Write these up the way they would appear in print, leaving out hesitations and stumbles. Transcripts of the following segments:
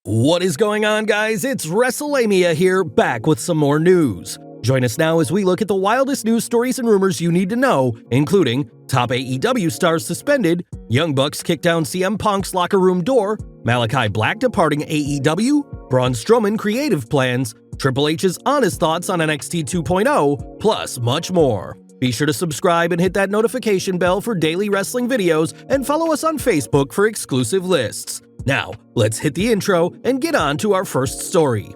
What is going on, guys? It's Wrestlelamia here, back with some more news. Join us now as we look at the wildest news stories and rumors you need to know, including top AEW stars suspended, Young Bucks kick down CM Punk's locker room door, Malakai Black departing AEW, Braun Strowman creative plans, Triple H's honest thoughts on NXT 2.0, plus much more. Be sure to subscribe and hit that notification bell for daily wrestling videos, and follow us on Facebook for exclusive lists. Now, let's hit the intro and get on to our first story.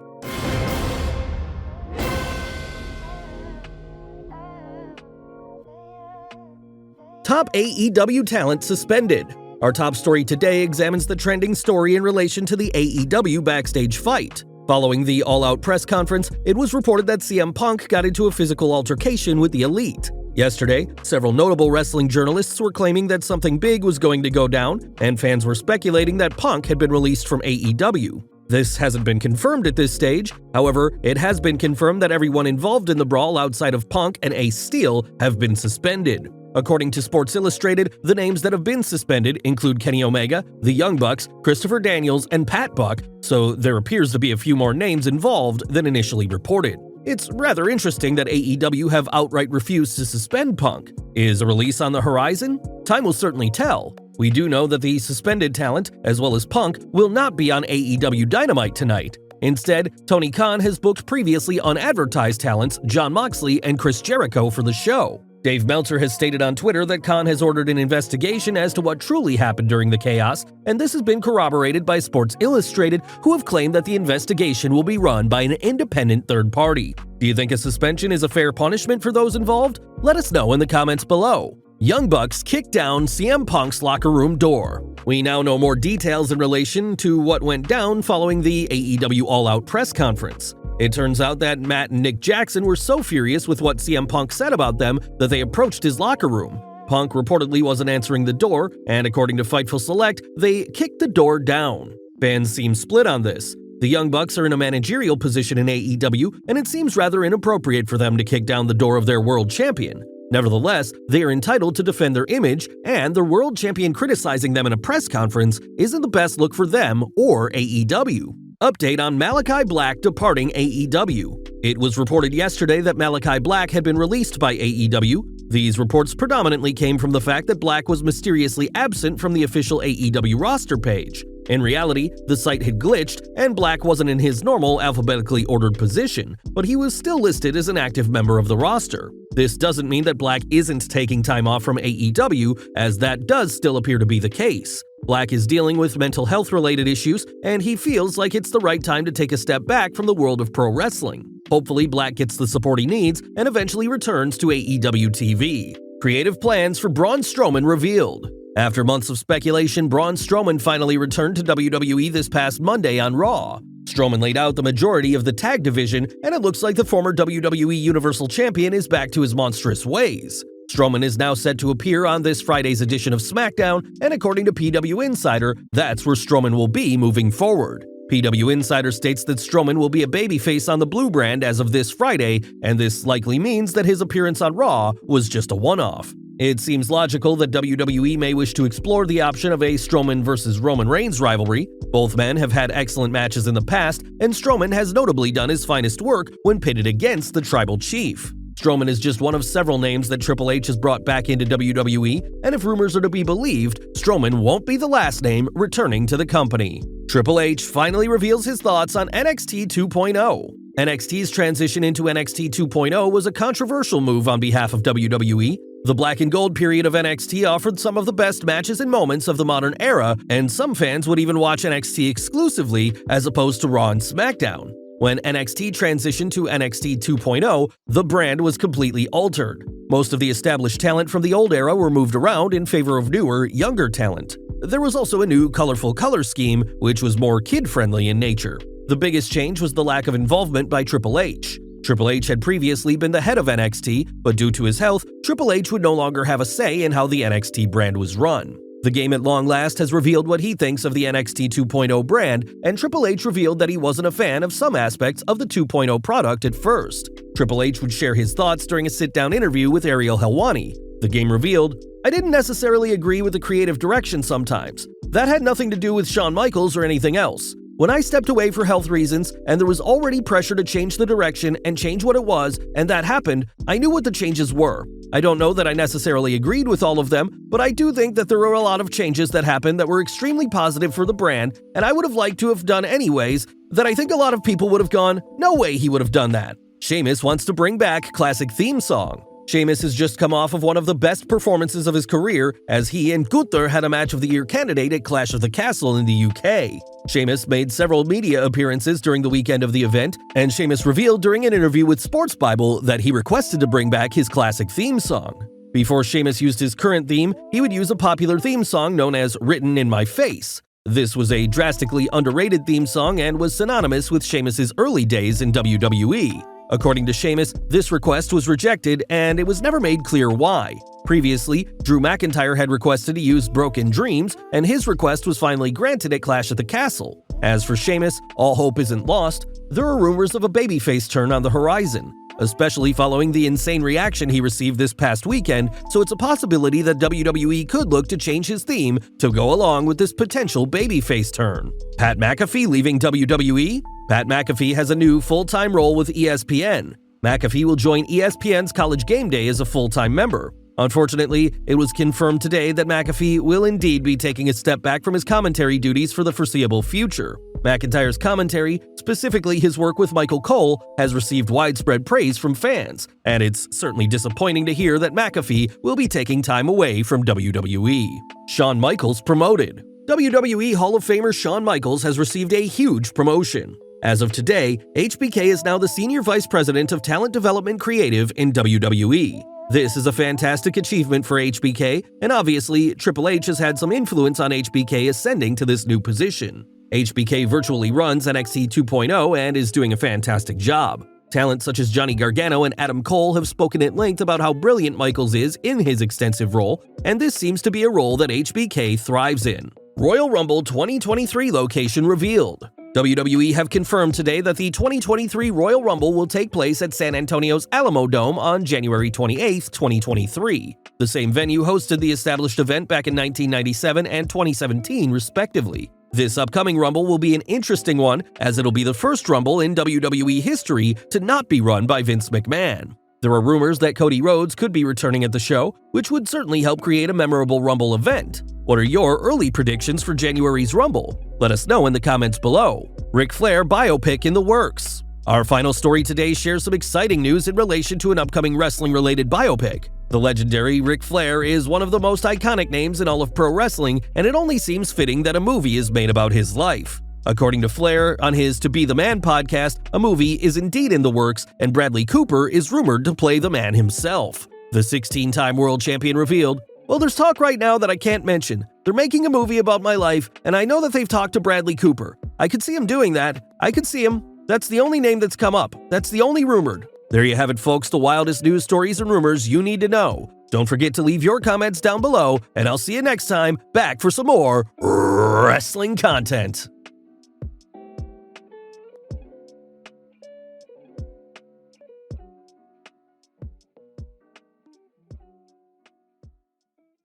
Top AEW talent suspended. Our top story today examines the trending story in relation to the AEW backstage fight. Following the all-out press conference, it was reported that CM Punk got into a physical altercation with the Elite. Yesterday, several notable wrestling journalists were claiming that something big was going to go down, and fans were speculating that Punk had been released from AEW. This hasn't been confirmed at this stage. However, it has been confirmed that everyone involved in the brawl outside of Punk and Ace Steel have been suspended. According to Sports Illustrated, the names that have been suspended include Kenny Omega, the Young Bucks, Christopher Daniels, and Pat Buck, so there appears to be a few more names involved than initially reported. It's rather interesting that AEW have outright refused to suspend Punk. Is a release on the horizon? Time will certainly tell. We do know that the suspended talent, as well as Punk, will not be on AEW Dynamite tonight. Instead, Tony Khan has booked previously unadvertised talents Jon Moxley and Chris Jericho for the show. Dave Meltzer has stated on Twitter that Khan has ordered an investigation as to what truly happened during the chaos, and this has been corroborated by Sports Illustrated, who have claimed that the investigation will be run by an independent third party. Do you think a suspension is a fair punishment for those involved? Let us know in the comments below. Young Bucks kick down CM Punk's locker room door. We now know more details in relation to what went down following the AEW All-Out press conference. It turns out that Matt and Nick Jackson were so furious with what CM Punk said about them that they approached his locker room. Punk reportedly wasn't answering the door, and according to Fightful Select, they kicked the door down. Fans seem split on this. The Young Bucks are in a managerial position in AEW, and it seems rather inappropriate for them to kick down the door of their world champion. Nevertheless, they are entitled to defend their image, and their world champion criticizing them in a press conference isn't the best look for them or AEW. Update on Malakai Black departing AEW. It was reported yesterday that Malakai Black had been released by AEW. These reports predominantly came from the fact that Black was mysteriously absent from the official AEW roster page. In reality, the site had glitched, and Black wasn't in his normal alphabetically ordered position, but he was still listed as an active member of the roster. This doesn't mean that Black isn't taking time off from AEW, as that does still appear to be the case. Black is dealing with mental health-related issues, and he feels like it's the right time to take a step back from the world of pro wrestling. Hopefully, Black gets the support he needs and eventually returns to AEW TV. Creative plans for Braun Strowman revealed. After months of speculation, Braun Strowman finally returned to WWE this past Monday on Raw. Strowman laid out the majority of the tag division, and it looks like the former WWE Universal Champion is back to his monstrous ways. Strowman is now set to appear on this Friday's edition of SmackDown, and according to PW Insider, that's where Strowman will be moving forward. PW Insider states that Strowman will be a babyface on the Blue brand as of this Friday, and this likely means that his appearance on Raw was just a one-off. It seems logical that WWE may wish to explore the option of a Strowman vs. Roman Reigns rivalry. Both men have had excellent matches in the past, and Strowman has notably done his finest work when pitted against the Tribal Chief. Strowman is just one of several names that Triple H has brought back into WWE, and if rumors are to be believed, Strowman won't be the last name returning to the company. Triple H finally reveals his thoughts on NXT 2.0. NXT's transition into NXT 2.0 was a controversial move on behalf of WWE. The black and gold period of NXT offered some of the best matches and moments of the modern era, and some fans would even watch NXT exclusively as opposed to Raw and SmackDown. When NXT transitioned to NXT 2.0, the brand was completely altered. Most of the established talent from the old era were moved around in favor of newer, younger talent. There was also a new colorful color scheme, which was more kid-friendly in nature. The biggest change was the lack of involvement by Triple H. Triple H had previously been the head of NXT, but due to his health, Triple H would no longer have a say in how the NXT brand was run. The game at long last has revealed what he thinks of the NXT 2.0 brand, and Triple H revealed that he wasn't a fan of some aspects of the 2.0 product at first. Triple H would share his thoughts during a sit-down interview with Ariel Helwani. The game revealed, "I didn't necessarily agree with the creative direction sometimes. That had nothing to do with Shawn Michaels or anything else. When I stepped away for health reasons, and there was already pressure to change the direction and change what it was, and that happened, I knew what the changes were. I don't know that I necessarily agreed with all of them, but I do think that there were a lot of changes that happened that were extremely positive for the brand, and I would have liked to have done anyways, that I think a lot of people would have gone, no way he would have done that. Sheamus wants to bring back classic theme song. Sheamus has just come off of one of the best performances of his career, as he and Gunther had a Match of the Year candidate at Clash of the Castle in the UK. Sheamus made several media appearances during the weekend of the event, and Sheamus revealed during an interview with Sports Bible that he requested to bring back his classic theme song. Before Sheamus used his current theme, he would use a popular theme song known as Written in My Face. This was a drastically underrated theme song and was synonymous with Sheamus's early days in WWE. According to Sheamus, this request was rejected and it was never made clear why. Previously, Drew McIntyre had requested to use Broken Dreams, and his request was finally granted at Clash at the Castle. As for Sheamus, all hope isn't lost. There are rumors of a babyface turn on the horizon, especially following the insane reaction he received this past weekend, so it's a possibility that WWE could look to change his theme to go along with this potential babyface turn. Pat McAfee leaving WWE? Pat McAfee has a new full-time role with ESPN. McAfee will join ESPN's College Game Day as a full-time member. Unfortunately, it was confirmed today that McAfee will indeed be taking a step back from his commentary duties for the foreseeable future. McIntyre's commentary, specifically his work with Michael Cole, has received widespread praise from fans, and it's certainly disappointing to hear that McAfee will be taking time away from WWE. Shawn Michaels promoted. WWE Hall of Famer Shawn Michaels has received a huge promotion. As of today, HBK is now the Senior Vice President of Talent Development Creative in WWE. This is a fantastic achievement for HBK, and obviously, Triple H has had some influence on HBK ascending to this new position. HBK virtually runs NXT 2.0 and is doing a fantastic job. Talent such as Johnny Gargano and Adam Cole have spoken at length about how brilliant Michaels is in his extensive role, and this seems to be a role that HBK thrives in. Royal Rumble 2023 location revealed. WWE have confirmed today that the 2023 Royal Rumble will take place at San Antonio's Alamo Dome on January 28, 2023. The same venue hosted the established event back in 1997 and 2017, respectively. This upcoming Rumble will be an interesting one, as it'll be the first Rumble in WWE history to not be run by Vince McMahon. There are rumors that Cody Rhodes could be returning at the show, which would certainly help create a memorable Rumble event. What are your early predictions for January's Rumble? Let us know in the comments below. Ric Flair biopic in the works. Our final story today shares some exciting news in relation to an upcoming wrestling-related biopic. The legendary Ric Flair is one of the most iconic names in all of pro wrestling, and it only seems fitting that a movie is made about his life. According to Flair, on his To Be the Man podcast, a movie is indeed in the works, and Bradley Cooper is rumored to play the man himself. The 16-time world champion revealed, "Well, there's talk right now that I can't mention. They're making a movie about my life, and I know that they've talked to Bradley Cooper. I could see him doing that. I could see him. That's the only name that's come up. That's the only rumored." There you have it, folks, the wildest news stories and rumors you need to know. Don't forget to leave your comments down below, and I'll see you next time, back for some more wrestling content.